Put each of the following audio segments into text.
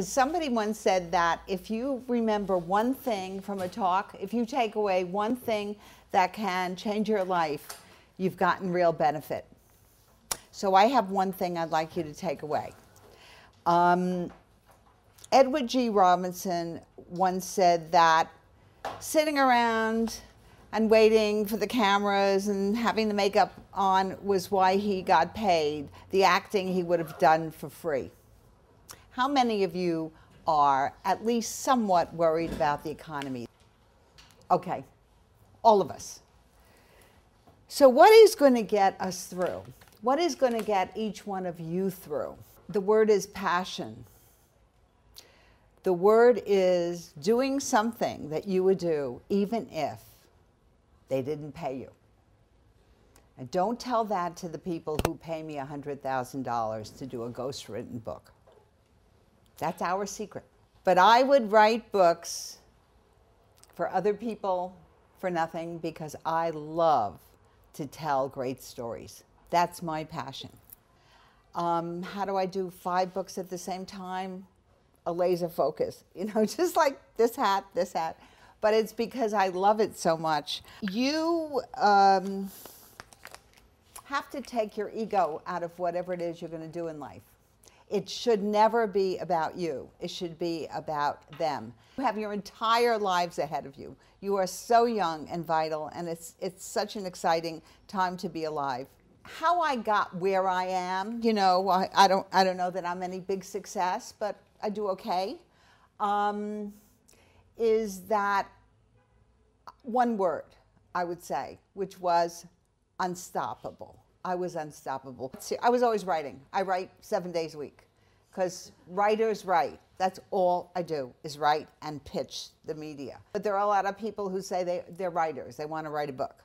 Somebody once said that if you remember one thing from a talk, if you take away one thing that can change your life, you've gotten real benefit. So I have one thing I'd like you to take away. Edward G. Robinson once said that sitting around and waiting for the cameras and having the makeup on was why he got paid. The acting he would have done for free. How many of you are at least somewhat worried about the economy? Okay, all of us. So what is going to get us through? What is going to get each one of you through? The word is passion. The word is doing something that you would do even if they didn't pay you. And don't tell that to the people who pay me $100,000 to do a ghostwritten book. That's our secret. But I would write books for other people for nothing because I love to tell great stories. That's my passion. How do I do 5 books at the same time? A laser focus, you know, just like this hat. But it's because I love it so much. You have to take your ego out of whatever it is you're going to do in life. It should never be about you. It should be about them. You have your entire lives ahead of you. You are so young and vital, and it's such an exciting time to be alive. How I got where I am, you know, I don't know that I'm any big success, but I do okay, is that one word, I would say, which was unstoppable. I was unstoppable. I was always writing. I write 7 days a week because writers write. That's all I do is write and pitch the media. But there are a lot of people who say they're writers. They want to write a book.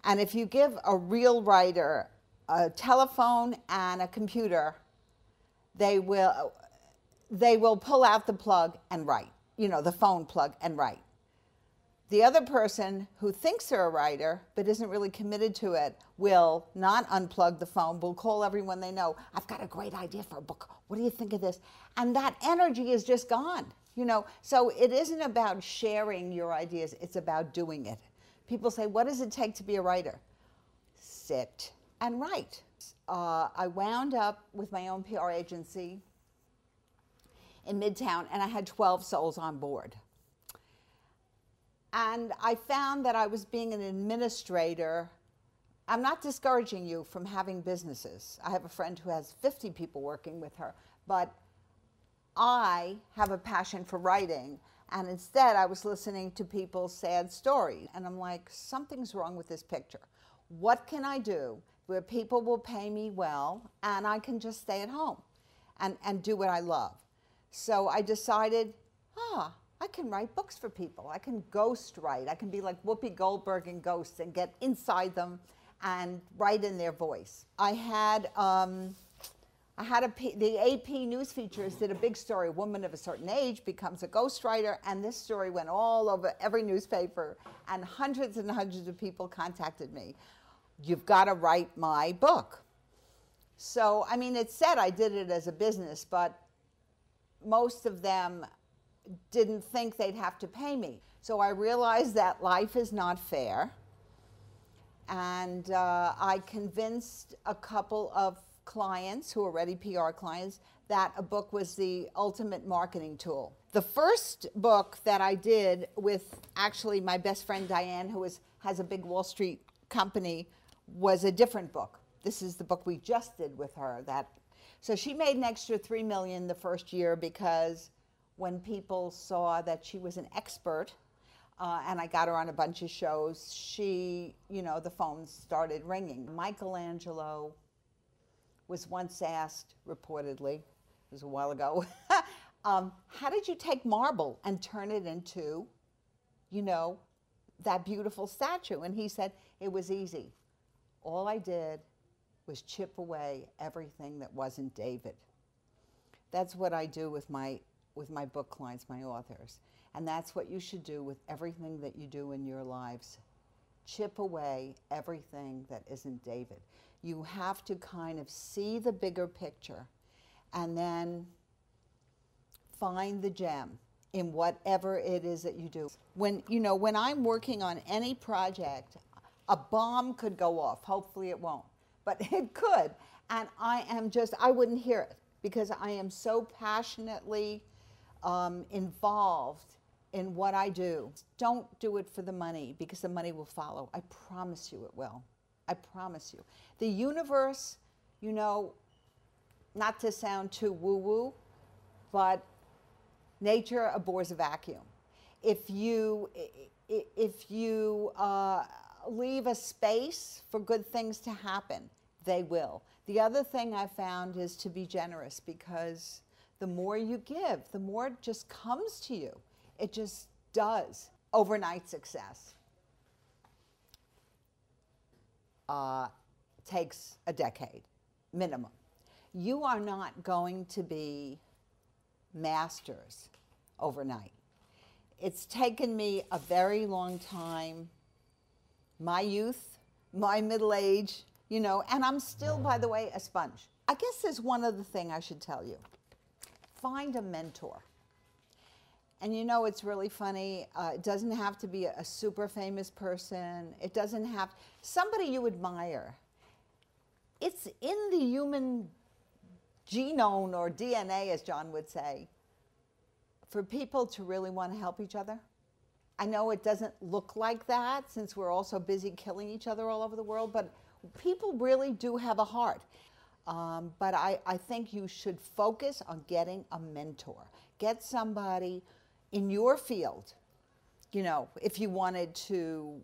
And if you give a real writer a telephone and a computer, they will pull out the plug and write, you know, the phone plug and write. The other person who thinks they're a writer but isn't really committed to it will not unplug the phone, will call everyone they know. I've got a great idea for a book. What do you think of this? And that energy is just gone, you know. So it isn't about sharing your ideas. It's about doing it. People say, what does it take to be a writer? Sit and write. I wound up with my own PR agency in Midtown, and I had 12 souls on board. And I found that I was being an administrator. I'm not discouraging you from having businesses. I have a friend who has 50 people working with her, but I have a passion for writing, and instead I was listening to people's sad stories. And I'm like, something's wrong with this picture. What can I do where people will pay me well and I can just stay at home and do what I love? So I decided, I can write books for people. I can ghost write. I can be like Whoopi Goldberg in Ghosts and get inside them and write in their voice. The AP news features did a big story. A woman of a certain age becomes a ghostwriter, and this story went all over every newspaper, and hundreds of people contacted me. You've got to write my book. So, I mean, it said I did it as a business, but most of them didn't think they'd have to pay me. So I realized that life is not fair. And I convinced a couple of clients who are already PR clients that a book was the ultimate marketing tool. The first book that I did with actually my best friend Diane, who has a big Wall Street company, was a different book. This is the book we just did with her. So she made an extra $3 million the first year because when people saw that she was an expert, and I got her on a bunch of shows, the phones started ringing. Michelangelo was once asked, reportedly, it was a while ago, how did you take marble and turn it into, that beautiful statue? And he said, it was easy. All I did was chip away everything that wasn't David. That's what I do with my book clients, my authors. And that's what you should do with everything that you do in your lives. Chip away everything that isn't David. You have to kind of see the bigger picture and then find the gem in whatever it is that you do. When, you know, when I'm working on any project, a bomb could go off. Hopefully it won't, but it could. And I wouldn't hear it because I am so passionately involved in what I do. Don't do it for the money because the money will follow. I promise you it will. I promise you. The universe, you know, not to sound too woo-woo, but nature abhors a vacuum. If you leave a space for good things to happen, they will. The other thing I found is to be generous, because the more you give, the more it just comes to you. It just does. Overnight success takes a decade, minimum. You are not going to be masters overnight. It's taken me a very long time, my youth, my middle age, you know, and I'm still, by the way, a sponge. I guess there's one other thing I should tell you. Find a mentor. And you know, it's really funny. It doesn't have to be a super famous person. It doesn't have, somebody you admire. It's in the human genome or DNA, as John would say, for people to really want to help each other. I know it doesn't look like that since we're all so busy killing each other all over the world, but people really do have a heart. But I think you should focus on getting a mentor. Get somebody in your field. You know, if you wanted to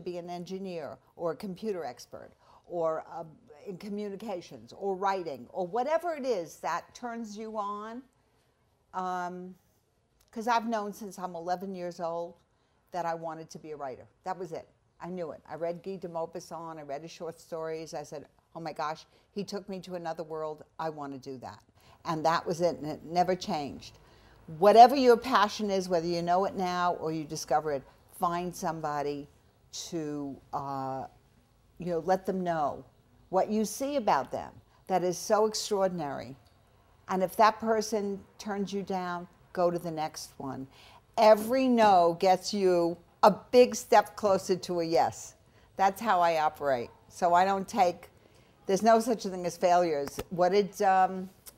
be an engineer or a computer expert or in communications or writing or whatever it is that turns you on. Because I've known since I'm 11 years old that I wanted to be a writer. That was it. I knew it. I read Guy de Maupassant. I read his short stories. I said, oh my gosh, he took me to another world. I want to do that. And that was it, and it never changed. Whatever your passion is, whether you know it now or you discover it, find somebody to you know, let them know what you see about them that is so extraordinary. And if that person turns you down, go to the next one. Every no gets you a big step closer to a yes. That's how I operate. So I don't take, there's no such a thing as failures. What did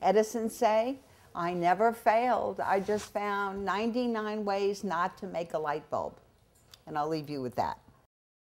Edison say? I never failed. I just found 99 ways not to make a light bulb. And I'll leave you with that.